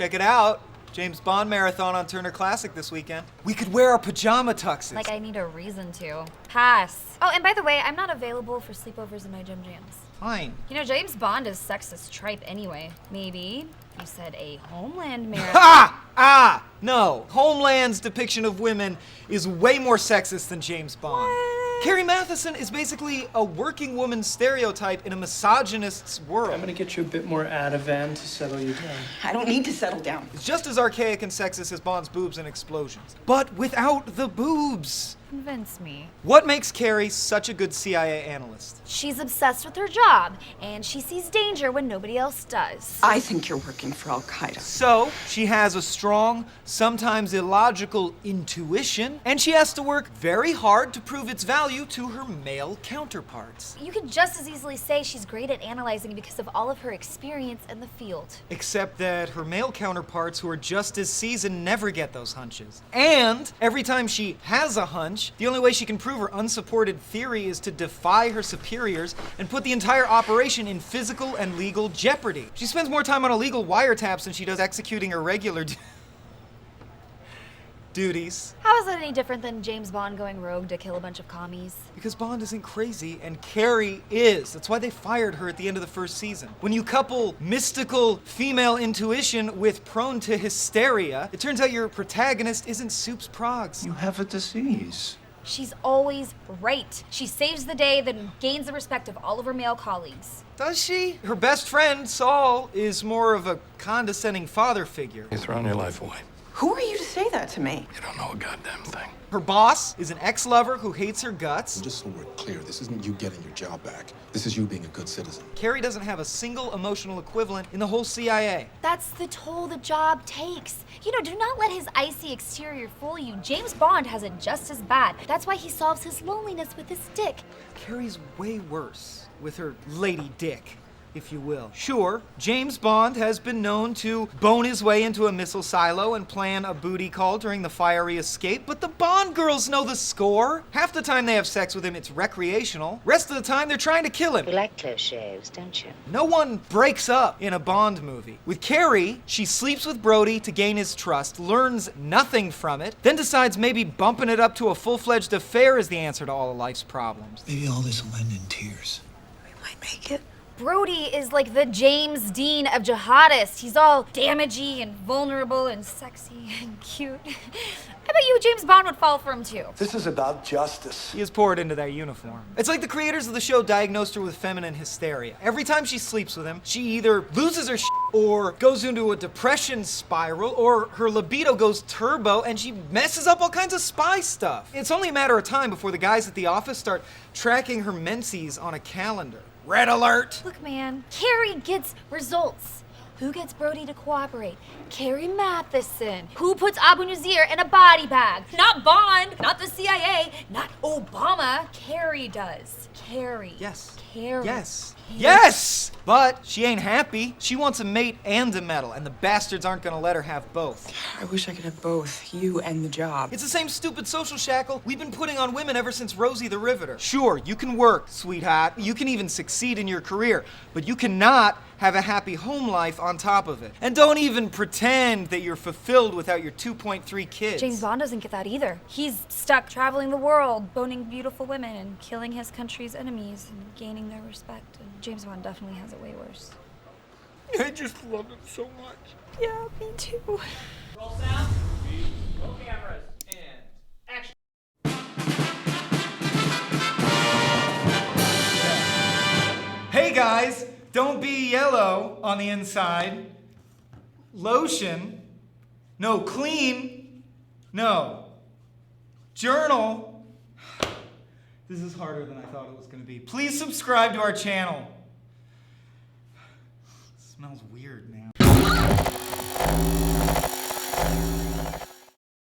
Check it out. James Bond marathon on Turner Classic this weekend. We could wear our pajama tuxes. Like I need a reason to. Pass. Oh, and by the way, I'm not available for sleepovers in my gym jams. Fine. You know, James Bond is sexist tripe anyway. Maybe you said a Homeland marathon. Ha! No. Homeland's depiction of women is way more sexist than James Bond. What? Carrie Mathison is basically a working woman stereotype in a misogynist's world. I'm gonna get you a bit more Ativan to settle you down. I don't need to settle down. It's just as archaic and sexist as Bond's boobs and explosions. But without the boobs. Convince me. What makes Carrie such a good CIA analyst? She's obsessed with her job, and she sees danger when nobody else does. I think you're working for Al-Qaeda. So, she has a strong, sometimes illogical intuition, and she has to work very hard to prove its value to her male counterparts. You could just as easily say she's great at analyzing because of all of her experience in the field. Except that her male counterparts who are just as seasoned never get those hunches. And every time she has a hunch, the only way she can prove her unsupported theory is to defy her superiors and put the entire operation in physical and legal jeopardy. She spends more time on illegal wiretaps than she does executing her regular duties. How is that any different than James Bond going rogue to kill a bunch of commies? Because Bond isn't crazy and Carrie is. That's why they fired her at the end of the first season. When you couple mystical female intuition with prone to hysteria, it turns out your protagonist isn't Soup's Progs. You have a disease. She's always right. She saves the day, then gains the respect of all of her male colleagues. Does she? Her best friend, Saul, is more of a condescending father figure. You're throwing your life away. Who are you to say that to me? You don't know a goddamn thing. Her boss is an ex-lover who hates her guts. Just so we're clear, this isn't you getting your job back. This is you being a good citizen. Carrie doesn't have a single emotional equivalent in the whole CIA. That's the toll the job takes. You know, do not let his icy exterior fool you. James Bond has it just as bad. That's why he solves his loneliness with his dick. Carrie's way worse with her lady dick, if you will. Sure, James Bond has been known to bone his way into a missile silo and plan a booty call during the fiery escape, but the Bond girls know the score. Half the time they have sex with him, it's recreational. Rest of the time, they're trying to kill him. You like close shaves, don't you? No one breaks up in a Bond movie. With Carrie, she sleeps with Brody to gain his trust, learns nothing from it, then decides maybe bumping it up to a full-fledged affair is the answer to all of life's problems. Maybe all this will end in tears. We might make it. Brody is like the James Dean of jihadists. He's all damagey and vulnerable and sexy and cute. I bet you James Bond would fall for him too. This is about justice. He is poured into that uniform. It's like the creators of the show diagnosed her with feminine hysteria. Every time she sleeps with him, she either loses her shit or goes into a depression spiral, or her libido goes turbo and she messes up all kinds of spy stuff. It's only a matter of time before the guys at the office start tracking her menses on a calendar. Red alert! Look, man, Carrie gets results. Who gets Brody to cooperate? Carrie Mathison. Who puts Abu Nazir in a body bag? Not Bond, not the CIA, not Obama. Carrie does. Carrie. Yes. Carrie. Yes. Yes! But she ain't happy. She wants a mate and a medal, and the bastards aren't gonna let her have both. I wish I could have both, you and the job. It's the same stupid social shackle we've been putting on women ever since Rosie the Riveter. Sure, you can work, sweetheart. You can even succeed in your career, but you cannot have a happy home life on top of it. And don't even pretend that you're fulfilled without your 2.3 kids. James Bond doesn't get that either. He's stuck traveling the world, boning beautiful women and killing his country's enemies and gaining their respect. And James Bond definitely has it way worse. I just love him so much. Yeah, me too. Roll sound. Roll cameras. And action. Hey guys, don't be yellow on the inside. Lotion. No, clean. No. Journal. This is harder than I thought it was going to be. Please subscribe to our channel. It smells weird now.